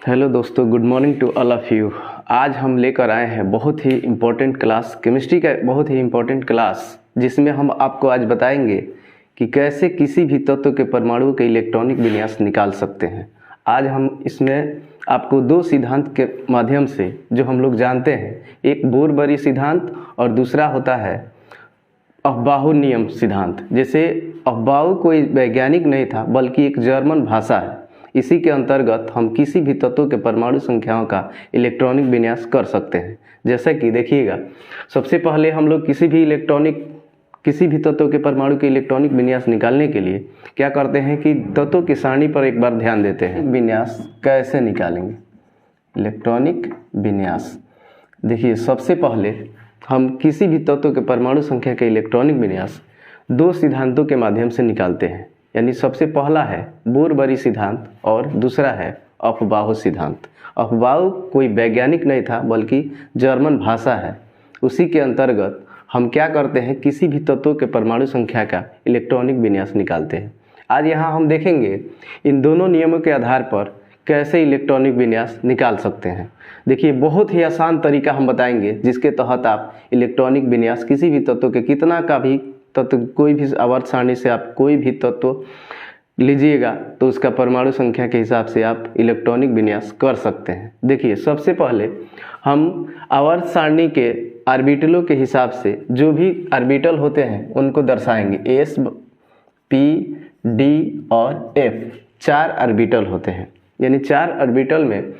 Hello दोस्तों, good morning to all of you. आज हम लेकर आए हैं बहुत ही इम्पोर्टेंट क्लास, केमिस्ट्री का बहुत ही इम्पोर्टेंट क्लास, जिसमें हम आपको आज बताएंगे कि कैसे किसी भी तत्व के परमाणु के इलेक्ट्रॉनिक विन्यास निकाल सकते हैं। आज हम इसमें आपको दो सिद्धांत के माध्यम से, जो हम लोग जानते हैं, एक बोर-बरी सिद्धांत और दूसरा होता है अफबाउ नियम सिद्धांत। जैसे अफबाउ कोई वैज्ञानिक नहीं था बल्कि एक जर्मन भाषा है। इसी के अंतर्गत हम किसी भी तत्व के परमाणु संख्याओं का इलेक्ट्रॉनिक विन्यास कर सकते हैं। जैसा कि देखिएगा, सबसे पहले हम लोग किसी भी तत्व के परमाणु के इलेक्ट्रॉनिक विन्यास निकालने के लिए क्या करते हैं कि तत्वों की सारणी पर एक बार ध्यान देते हैं। विन्यास कैसे निकालेंगे, इलेक्ट्रॉनिक विन्यास। देखिए, सबसे पहले हम किसी भी तत्व के परमाणु संख्या के इलेक्ट्रॉनिक विन्यास दो सिद्धांतों के माध्यम से निकालते हैं। यानी सबसे पहला है बोर-बरी सिद्धांत और दूसरा है अफबाउ सिद्धांत। अफबाउ कोई वैज्ञानिक नहीं था बल्कि जर्मन भाषा है। उसी के अंतर्गत हम क्या करते हैं, किसी भी तत्व के परमाणु संख्या का इलेक्ट्रॉनिक विन्यास निकालते हैं। आज यहाँ हम देखेंगे इन दोनों नियमों के आधार पर कैसे इलेक्ट्रॉनिक विन्यास निकाल सकते हैं। देखिए, बहुत ही आसान तरीका हम बताएंगे जिसके तहत आप इलेक्ट्रॉनिक विन्यास किसी भी तत्व के कितना का भी तत्व, कोई भी आवर्त सारणी से आप कोई भी तत्व लीजिएगा तो उसका परमाणु संख्या के हिसाब से आप इलेक्ट्रॉनिक विन्यास कर सकते हैं। देखिए, सबसे पहले हम आवर्त सारणी के ऑर्बिटलों के हिसाब से जो भी ऑर्बिटल होते हैं उनको दर्शाएंगे। एस, पी, डी और एफ, 4 ऑर्बिटल होते हैं। यानी 4 ऑर्बिटल में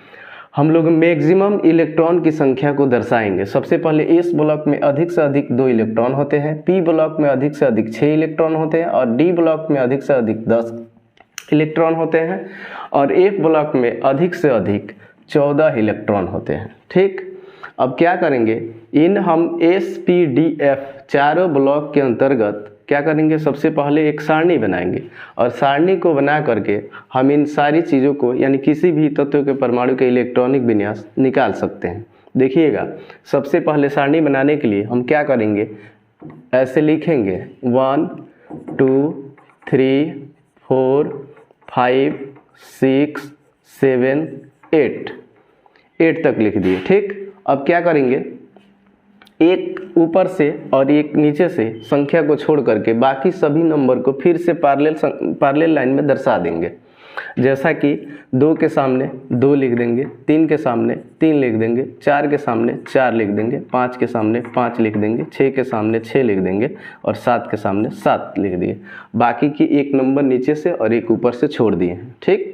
हम लोग मैक्सिमम इलेक्ट्रॉन की संख्या को दर्शाएंगे। सबसे पहले एस ब्लॉक में अधिक से अधिक 2 इलेक्ट्रॉन होते हैं, पी ब्लॉक में अधिक से अधिक 6 इलेक्ट्रॉन होते हैं और डी ब्लॉक में अधिक से अधिक 10 इलेक्ट्रॉन होते हैं और एफ ब्लॉक में अधिक से अधिक 14 इलेक्ट्रॉन होते हैं। ठीक, अब क्या करेंगे, इन हम एस, पी, डी, एफ चारों ब्लॉक के अंतर्गत क्या करेंगे, सबसे पहले एक सारणी बनाएंगे और सारणी को बना करके हम इन सारी चीज़ों को, यानी किसी भी तत्व के परमाणु के इलेक्ट्रॉनिक विन्यास निकाल सकते हैं। देखिएगा, सबसे पहले सारणी बनाने के लिए हम क्या करेंगे, ऐसे लिखेंगे 1 2 3 4 5 6 7 8 तक लिख दिए। ठीक, अब क्या करेंगे, एक ऊपर से और एक नीचे से संख्या को छोड़ करके बाकी सभी नंबर को फिर से पैरेलल लाइन में दर्शा देंगे। जैसा कि 2 के सामने 2 लिख देंगे, 3 के सामने 3 लिख देंगे, 4 के सामने 4 लिख देंगे, 5 के सामने 5 लिख देंगे, 6 के सामने 6 लिख देंगे और 7 के सामने 7 लिख दिए। बाकी की एक नंबर नीचे से और एक ऊपर से छोड़ दिए। ठीक,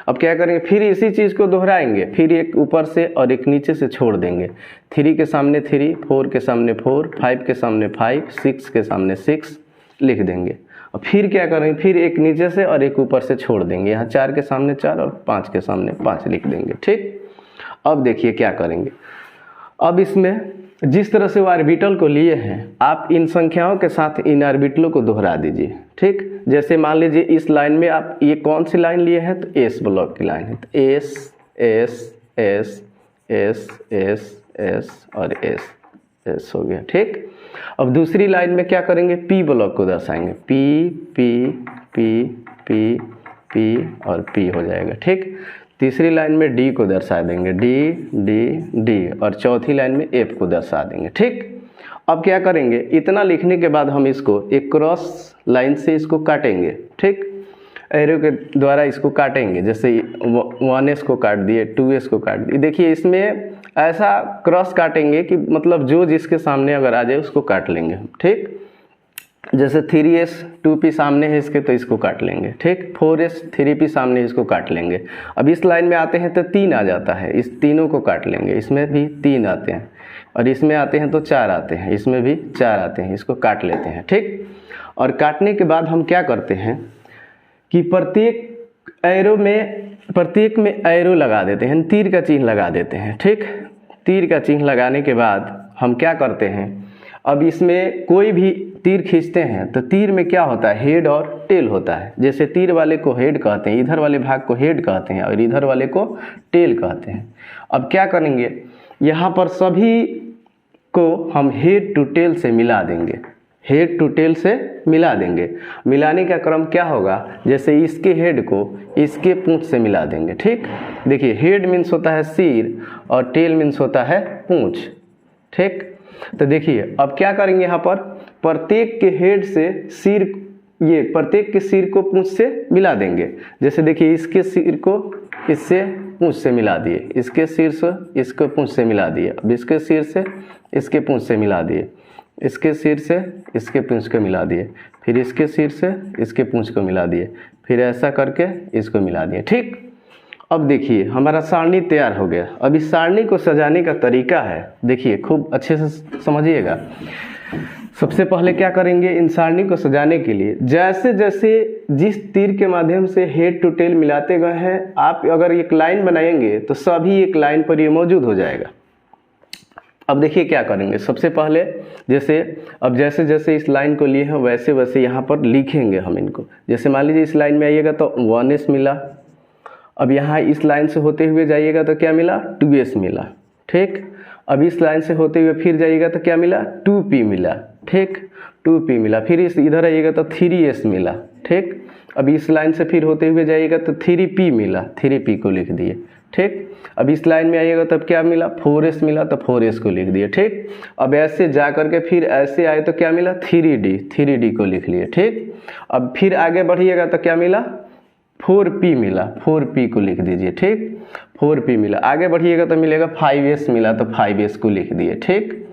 अब क्या करेंगे, फिर इसी चीज़ को दोहराएंगे, फिर एक ऊपर से और एक नीचे से छोड़ देंगे। 3 के सामने 3, 4 के सामने 4, 5 के सामने 5, 6 के सामने 6 लिख देंगे। और फिर क्या करेंगे, फिर एक नीचे से और एक ऊपर से छोड़ देंगे। यहाँ 4 के सामने 4 और 5 के सामने 5 लिख देंगे। ठीक, अब देखिए क्या करेंगे, अब इसमें जिस तरह से वो ऑर्बिटल को लिए हैं, आप इन संख्याओं के साथ इन ऑर्बिटलों को दोहरा दीजिए। ठीक, जैसे मान लीजिए इस लाइन में आप ये कौन सी लाइन लिए हैं, तो एस ब्लॉक की लाइन है, तो S S S S S S और एस एस हो गया। ठीक, अब दूसरी लाइन में क्या करेंगे, पी ब्लॉक को दर्शाएंगे, P P P P P और पी हो जाएगा। ठीक, तीसरी लाइन में डी को दर्शा देंगे, डी डी डी और चौथी लाइन में एफ को दर्शा देंगे। ठीक, अब क्या करेंगे, इतना लिखने के बाद हम इसको एक क्रॉस लाइन से इसको काटेंगे। ठीक, एरो के द्वारा इसको काटेंगे, जैसे 1s को काट दिए, 2s को काट दिए। देखिए, इसमें ऐसा क्रॉस काटेंगे कि मतलब जो जिसके सामने अगर आ जाए उसको काट लेंगे हम। ठीक, जैसे 3s 2p सामने है इसके तो इसको काट लेंगे। ठीक, 4s 3p सामने इसको काट लेंगे। अब इस लाइन में आते हैं तो 3 आ जाता है, इस तीनों को काट लेंगे। इसमें भी 3 आते हैं और इसमें आते हैं तो 4 आते हैं, इसमें भी 4 आते हैं, इसको काट लेते हैं। ठीक, और काटने के बाद हम क्या करते हैं कि प्रत्येक में एरो लगा देते हैं, तीर का चिन्ह लगा देते हैं। ठीक, तीर का चिन्ह लगाने के बाद हम क्या करते हैं, अब इसमें कोई भी तीर खींचते हैं तो तीर में क्या होता है, हेड और टेल होता है। जैसे तीर वाले को हेड कहते हैं, इधर वाले भाग को हेड कहते हैं और इधर वाले को टेल कहते हैं। अब क्या करेंगे, यहाँ पर सभी को हम हेड टू टेल से मिला देंगे। हेड टू टेल से मिला देंगे। मिलाने का क्रम क्या होगा, जैसे इसके हेड को इसके पूंछ से मिला देंगे। ठीक, देखिए हेड मीन्स होता है सिर और टेल मीन्स होता है पूंछ। ठीक, तो देखिए अब क्या करेंगे, यहाँ पर प्रत्येक के हेड से सिर, ये प्रत्येक के सिर को पूंछ से मिला देंगे। जैसे देखिए इसके सिर को इससे पूंछ से मिला दिए, इसके सिर से इसको पूंछ से मिला दिए, अब इसके सिर से इसके पूंछ से मिला दिए, इसके सिर से इसके पूंछ को मिला दिए, फिर इसके सिर से इसके पूंछ को मिला दिए, फिर ऐसा करके इसको मिला दिए। ठीक, अब देखिए हमारा सारणी तैयार हो गया। अब इस सारणी को सजाने का तरीका है, देखिए खूब अच्छे से समझिएगा। सबसे पहले क्या करेंगे, इन सारणी को सजाने के लिए जैसे जैसे जिस तीर के माध्यम से हेड टू टेल मिलाते गए हैं, आप अगर एक लाइन बनाएंगे तो सभी एक लाइन पर ये मौजूद हो जाएगा। अब देखिए क्या करेंगे, सबसे पहले जैसे जैसे इस लाइन को लिए हैं वैसे वैसे यहाँ पर लिखेंगे हम इनको। जैसे मान लीजिए इस लाइन में आइएगा तो 1s मिला, अब यहाँ इस लाइन से होते हुए जाइएगा तो क्या मिला, 2s मिला। ठीक, अब इस लाइन से होते हुए फिर जाइएगा तो क्या मिला, 2p मिला। ठीक, 2p मिला, फिर इस इधर आइएगा तो 3s मिला। ठीक, अब इस लाइन से फिर होते हुए जाइएगा तो 3p मिला, 3p को लिख दिए। ठीक, अब इस लाइन में आइएगा तब क्या मिला, 4s मिला, तो 4s को लिख दिए। ठीक, अब ऐसे जा करके फिर ऐसे आए तो क्या मिला, 3d को लिख लिए। ठीक, अब फिर आगे बढ़िएगा तो क्या मिला, 4p मिला, 4p को लिख दीजिए। ठीक, 4p मिला, आगे बढ़िएगा तो मिलेगा 5s मिला, तो 5s को लिख दिए। ठीक,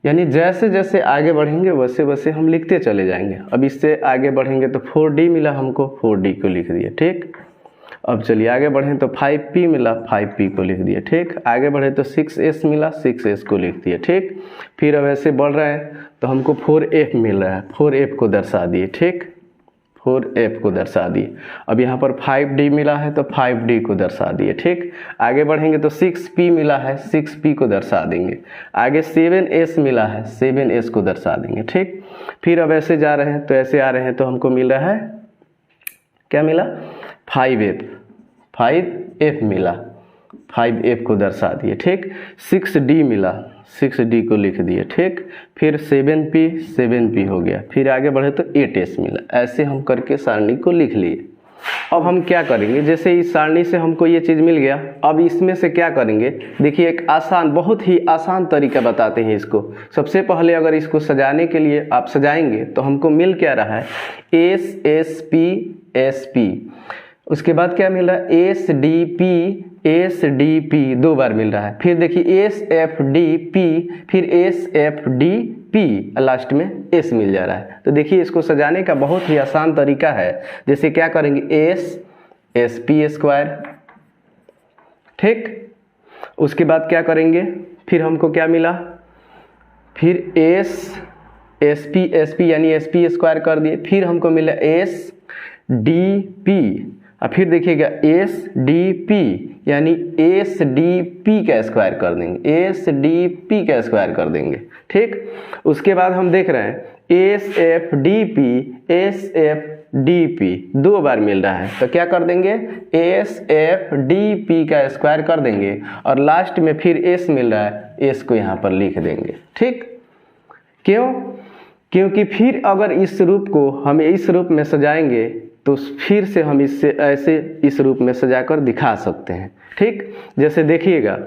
यानी जैसे जैसे आगे बढ़ेंगे वैसे वैसे हम लिखते चले जाएंगे। अब इससे आगे बढ़ेंगे तो 4d मिला हमको, 4d को लिख दिए। ठीक, अब चलिए आगे बढ़ें तो 5p मिला, 5p को लिख दिए। ठीक, आगे बढ़े तो 6s मिला, 6s को लिख दिए। ठीक, फिर अब ऐसे बढ़ रहे हैं तो हमको 4f मिल रहा है, 4f को दर्शा दिए। ठीक, 4f को दर्शा दिए। अब यहाँ पर 5d मिला है तो 5d को दर्शा दिए। ठीक, आगे बढ़ेंगे तो 6p मिला है, 6p को दर्शा देंगे। आगे 7s मिला है, 7s को दर्शा देंगे। ठीक, फिर अब ऐसे जा रहे हैं तो ऐसे आ रहे हैं तो हमको मिल रहा है, क्या मिला, 5f मिला, 5f को दर्शा दिए। ठीक, 6d मिला, 6d को लिख दिए। ठीक, फिर 7p हो गया, फिर आगे बढ़े तो 8s मिला। ऐसे हम करके सारणी को लिख लिए। अब हम क्या करेंगे, जैसे इस सारणी से हमको ये चीज़ मिल गया, अब इसमें से क्या करेंगे, देखिए एक आसान, बहुत ही आसान तरीका बताते हैं इसको। सबसे पहले अगर इसको सजाने के लिए आप सजाएंगे तो हमको मिल क्या रहा है, s उसके बाद क्या मिल रहा है, SDP 2 बार मिल रहा है। फिर देखिए SFDP, फिर SFDP, लास्ट में S मिल जा रहा है। तो देखिए इसको सजाने का बहुत ही आसान तरीका है। जैसे क्या करेंगे, SP²। ठीक, उसके बाद क्या करेंगे, फिर हमको क्या मिला, फिर SP यानी SP² कर दिए, फिर हमको मिला SDP, और फिर देखिएगा SDP यानी SDP का स्क्वायर कर देंगे, SDP का स्क्वायर कर देंगे। ठीक, उसके बाद हम देख रहे हैं SFDP 2 बार मिल रहा है तो क्या कर देंगे, SFDP का स्क्वायर कर देंगे, और लास्ट में फिर S मिल रहा है, S को यहाँ पर लिख देंगे। ठीक, क्यों, क्योंकि फिर अगर इस रूप को हम इस रूप में सजाएंगे तो फिर से हम इससे ऐसे इस रूप में सजाकर दिखा सकते हैं। ठीक, जैसे देखिएगा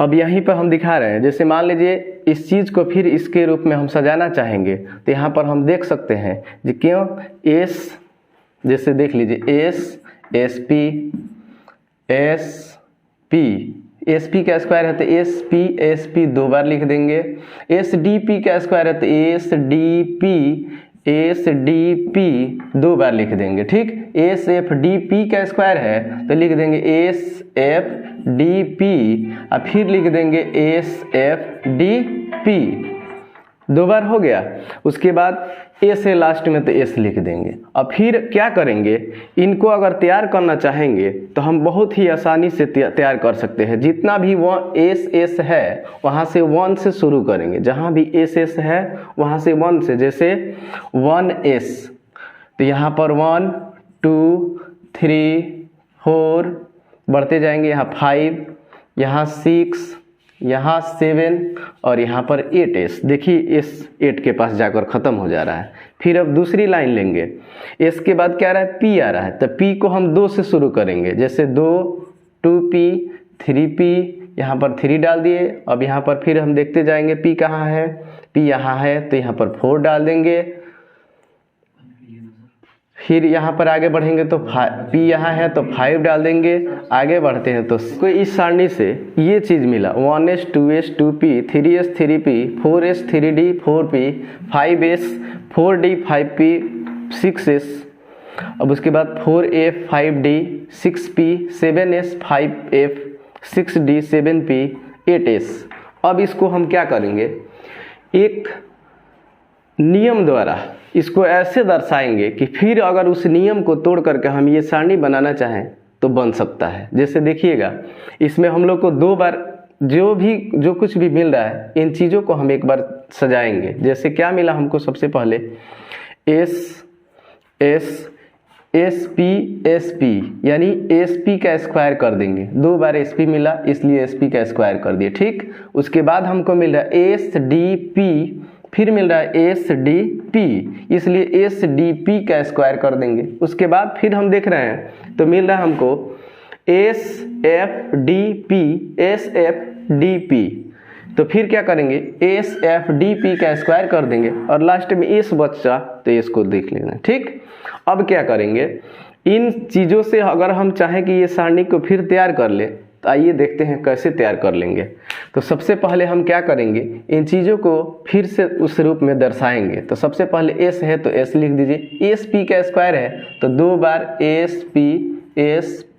अब यहीं पर हम दिखा रहे हैं, जैसे मान लीजिए इस चीज़ को फिर इसके रूप में हम सजाना चाहेंगे तो यहाँ पर हम देख सकते हैं कि क्यों S, जैसे देख लीजिए SP का स्क्वायर है तो SP 2 बार लिख देंगे। SDP का स्क्वायर है तो SDP 2 बार लिख देंगे। ठीक, SFDP का स्क्वायर है तो लिख देंगे SFDP, और फिर लिख देंगे SFDP, 2 बार हो गया। उसके बाद S है लास्ट में तो S लिख देंगे। अब फिर क्या करेंगे, इनको अगर तैयार करना चाहेंगे तो हम बहुत ही आसानी से तैयार कर सकते हैं। जितना भी SS है वहाँ से 1 से शुरू करेंगे, जहाँ भी SS है वहाँ से 1 से। जैसे 1S तो यहाँ पर 1 2 3 4 बढ़ते जाएंगे, यहाँ 5, यहाँ 6 यहाँ 7 और यहाँ पर 8s। देखिए इस 8 के पास जाकर ख़त्म हो जा रहा है। फिर अब दूसरी लाइन लेंगे, s के बाद क्या आ रहा है, p आ रहा है, तो p को हम 2 से शुरू करेंगे, जैसे 2, 2p, 3p, यहाँ पर 3 डाल दिए। अब यहाँ पर फिर हम देखते जाएंगे p कहाँ है, p यहाँ है, तो यहाँ पर 4 डाल देंगे। फिर यहाँ पर आगे बढ़ेंगे तो p यहाँ है तो 5 डाल देंगे। आगे बढ़ते हैं तो कोई इस सारणी से ये चीज़ मिला, 1s 2s 2p 3s 3p 4s 3d 4p 5s 4d 5p 6s। अब उसके बाद 4f 5d 6p 7s 5f 6d 7p 8s। अब इसको हम क्या करेंगे, एक नियम द्वारा इसको ऐसे दर्शाएंगे कि फिर अगर उस नियम को तोड़ करके हम ये सारणी बनाना चाहें तो बन सकता है। जैसे देखिएगा, इसमें हम लोग को 2 बार जो कुछ भी मिल रहा है, इन चीज़ों को हम एक बार सजाएंगे। जैसे क्या मिला हमको, सबसे पहले s s sp sp यानी sp का स्क्वायर कर देंगे। 2 बार sp मिला इसलिए sp का स्क्वायर कर दिए, ठीक। उसके बाद हमको मिल रहा है sdp, फिर मिल रहा है sdp, इसलिए sdp का स्क्वायर कर देंगे। उसके बाद फिर हम देख रहे हैं तो मिल रहा है हमको sfdp, तो फिर क्या करेंगे, sfdp का स्क्वायर कर देंगे और लास्ट में s बच्चा तो इसको देख लेना, ठीक। अब क्या करेंगे, इन चीज़ों से अगर हम चाहें कि ये सारणी को फिर तैयार कर ले तो आइए देखते हैं कैसे तैयार कर लेंगे। तो सबसे पहले हम क्या करेंगे, इन चीज़ों को फिर से उस रूप में दर्शाएंगे। तो सबसे पहले s है तो s लिख दीजिए, sp का स्क्वायर है तो 2 बार sp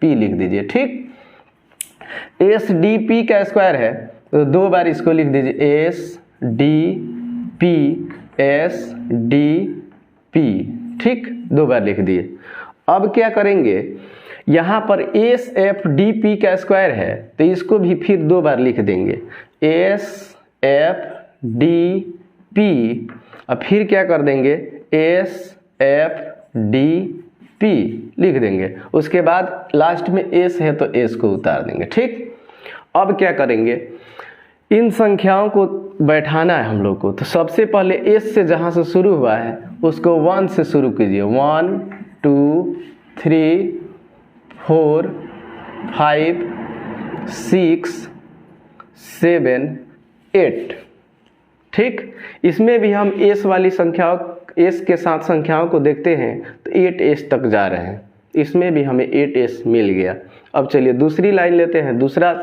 लिख दीजिए, ठीक। sdp का स्क्वायर है तो 2 बार इसको लिख दीजिए, sdp sdp, ठीक, 2 बार लिख दिए। अब क्या करेंगे, यहाँ पर sfdp का स्क्वायर है तो इसको भी फिर 2 बार लिख देंगे, sfdp, अब फिर क्या कर देंगे, sfdp लिख देंगे। उसके बाद लास्ट में s है तो s को उतार देंगे, ठीक। अब क्या करेंगे, इन संख्याओं को बैठाना है हम लोग को। तो सबसे पहले s से जहाँ से शुरू हुआ है उसको 1 से शुरू कीजिए, 1 2 3 4 5 6 7 8, ठीक। इसमें भी हम s वाली संख्याओं, s के साथ संख्याओं को देखते हैं तो 8s तक जा रहे हैं, इसमें भी हमें 8s मिल गया। अब चलिए दूसरी लाइन लेते हैं। दूसरा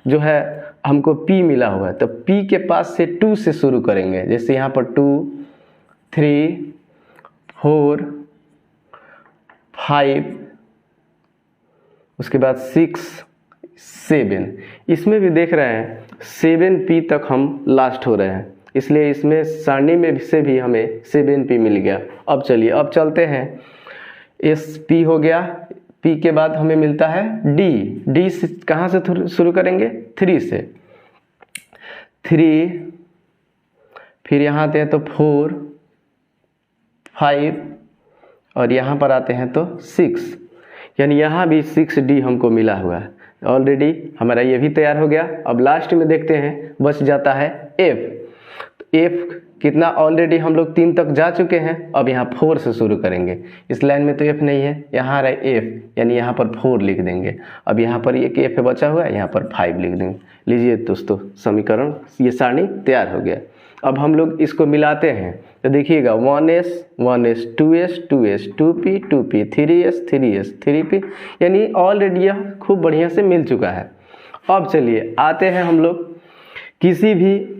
जो है हमको p मिला हुआ है तो p के पास से 2 से शुरू करेंगे, जैसे यहाँ पर 2 3 4 5, उसके बाद 6 7, इसमें भी देख रहे हैं 7p तक हम लास्ट हो रहे हैं, इसलिए इसमें सारणी में से भी हमें 7p मिल गया। अब चलिए अब चलते हैं, sp हो गया, p के बाद हमें मिलता है d से कहाँ से शुरू करेंगे, 3 से, 3, फिर यहाँ आते हैं तो 4 5 और यहाँ पर आते हैं तो 6, यानी यहाँ भी 6d हमको मिला हुआ है। ऑलरेडी हमारा ये भी तैयार हो गया। अब लास्ट में देखते हैं, बच जाता है f। तो f कितना, ऑलरेडी हम लोग 3 तक जा चुके हैं। अब यहाँ 4 से शुरू करेंगे, इस लाइन में तो f नहीं है, यहाँ आ रहा है f, यानी यहाँ पर 4 लिख देंगे। अब यहाँ पर एक f बचा हुआ है, यहाँ पर 5 लिख देंगे। लीजिए दोस्तों, समीकरण, ये सारणी तैयार हो गया। अब हम लोग इसको मिलाते हैं तो देखिएगा 1s 1s 2s 2s 2p 2p 3s 3s 3p, यानी ऑलरेडी यह खूब बढ़िया से मिल चुका है। अब चलिए आते हैं हम लोग किसी भी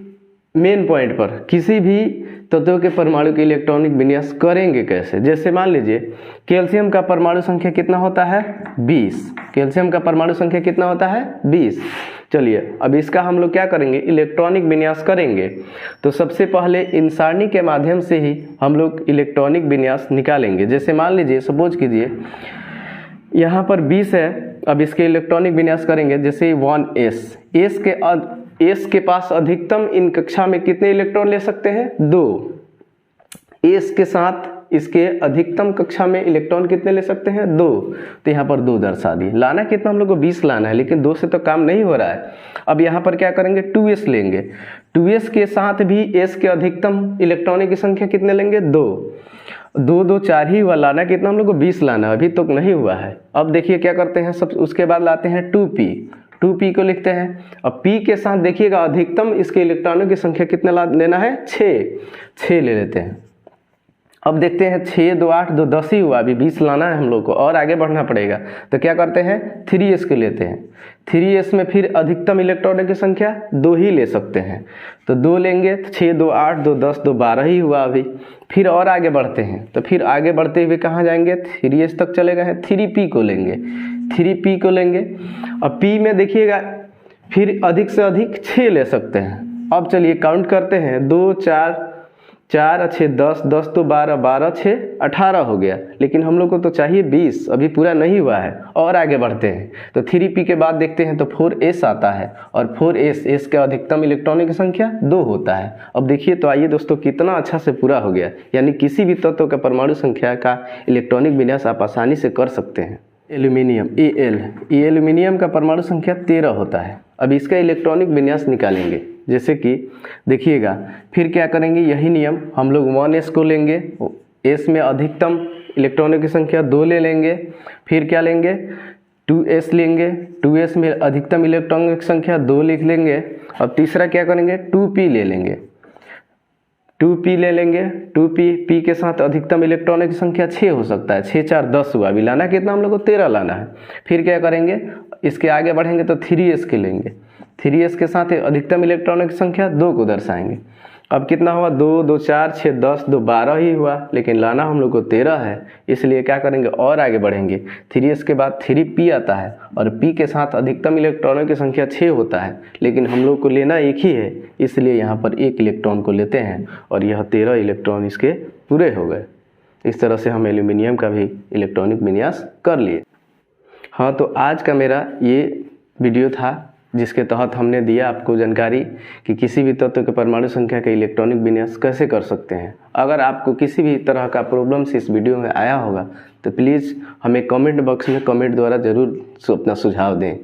मेन पॉइंट पर, किसी भी तत्वों के परमाणु के इलेक्ट्रॉनिक विन्यास करेंगे कैसे। जैसे मान लीजिए कैल्शियम का परमाणु संख्या कितना होता है, 20। कैल्शियम का परमाणु संख्या कितना होता है, 20। चलिए अब इसका हम लोग क्या करेंगे, इलेक्ट्रॉनिक विन्यास करेंगे। तो सबसे पहले इन सारणी के माध्यम से ही हम लोग इलेक्ट्रॉनिक विन्यास निकालेंगे। जैसे मान लीजिए, सपोज कीजिए यहाँ पर 20 है, अब इसके इलेक्ट्रॉनिक विन्यास करेंगे। जैसे 1s, s के पास अधिकतम इन कक्षा में कितने इलेक्ट्रॉन ले सकते हैं, 2। s के साथ इसके अधिकतम कक्षा में इलेक्ट्रॉन कितने ले सकते हैं 2, तो यहाँ पर 2 दर्शा दिए। लाना कितना हम लोग को 20 लाना है, लेकिन 2 से तो काम नहीं हो रहा है। अब यहाँ पर क्या करेंगे 2s लेंगे, 2s के साथ भी s के अधिकतम इलेक्ट्रॉनों की संख्या कितने लेंगे 2, 2 2 4 ही हुआ। लाना कितना हम लोग को 20 लाना है, अभी तो नहीं हुआ है। अब देखिए क्या करते हैं सब, उसके बाद लाते हैं 2p को लिखते हैं। अब p के साथ देखिएगा अधिकतम इसके इलेक्ट्रॉनों की संख्या कितना लेना है 6 ले लेते हैं। अब देखते हैं 6 2 8 2 10 ही हुआ, अभी 20 लाना है हम लोग को और आगे बढ़ना पड़ेगा। तो क्या करते हैं 3s को लेते हैं, 3s में फिर अधिकतम इलेक्ट्रॉनों की संख्या 2 ही ले सकते हैं, तो 2 लेंगे। 6 2 8 2 10 2 12 ही हुआ अभी। फिर और आगे बढ़ते हैं, तो फिर आगे बढ़ते हुए कहाँ जाएंगे 3s तक चले गए हैं, 3p को लेंगे, 3p को लेंगे। अब p में देखिएगा फिर अधिक से अधिक 6 ले सकते हैं। अब चलिए काउंट करते हैं, 2 4 4 6 10 10 तो 12 12 6 18 हो गया, लेकिन हम लोग को तो चाहिए 20, अभी पूरा नहीं हुआ है। और आगे बढ़ते हैं तो 3p के बाद देखते हैं तो 4s आता है, और 4s का अधिकतम इलेक्ट्रॉनों की संख्या 2 होता है। अब देखिए तो आइए दोस्तों कितना अच्छा से पूरा हो गया, यानी किसी भी तत्व का परमाणु संख्या का इलेक्ट्रॉनिक विन्यास आप आसानी से कर सकते हैं। एल्यूमिनियम एल्यूमिनियम का परमाणु संख्या 13 होता है। अब इसका इलेक्ट्रॉनिक विन्यास निकालेंगे, जैसे कि देखिएगा फिर क्या करेंगे, यही नियम हम लोग 1s को लेंगे, s में अधिकतम इलेक्ट्रॉनों की संख्या 2 ले लेंगे। फिर क्या लेंगे 2s लेंगे, 2s में अधिकतम इलेक्ट्रॉनों की संख्या 2 लिख लेंगे। अब तीसरा क्या करेंगे 2p ले लेंगे, 2p ले लेंगे। 2p के साथ अधिकतम इलेक्ट्रॉनों की संख्या 6 हो सकता है, 6 4 10 हुआ। अभी लाना कितना हम लोग को 13 लाना है। फिर क्या करेंगे इसके आगे बढ़ेंगे तो 3s के लेंगे, 3s के साथ अधिकतम इलेक्ट्रॉनों की संख्या 2 को दर्शाएंगे। अब कितना हुआ 2 2 4 6 10 2 12 ही हुआ, लेकिन लाना हम लोग को 13 है, इसलिए क्या करेंगे और आगे बढ़ेंगे। 3s के बाद 3p आता है, और p के साथ अधिकतम इलेक्ट्रॉनों की संख्या 6 होता है, लेकिन हम लोग को लेना एक ही है, इसलिए यहाँ पर 1 इलेक्ट्रॉन को लेते हैं, और यह 13 इलेक्ट्रॉन इसके पूरे हो गए। इस तरह से हम एल्यूमिनियम का भी इलेक्ट्रॉनिक विन्यास कर लिए। हाँ, तो आज का मेरा ये वीडियो था जिसके तहत हमने दिया आपको जानकारी कि किसी भी तत्व के परमाणु संख्या का इलेक्ट्रॉनिक विन्यास कैसे कर सकते हैं। अगर आपको किसी भी तरह का प्रॉब्लम्स इस वीडियो में आया होगा तो प्लीज़ हमें कमेंट बॉक्स में कमेंट द्वारा ज़रूर अपना सुझाव दें।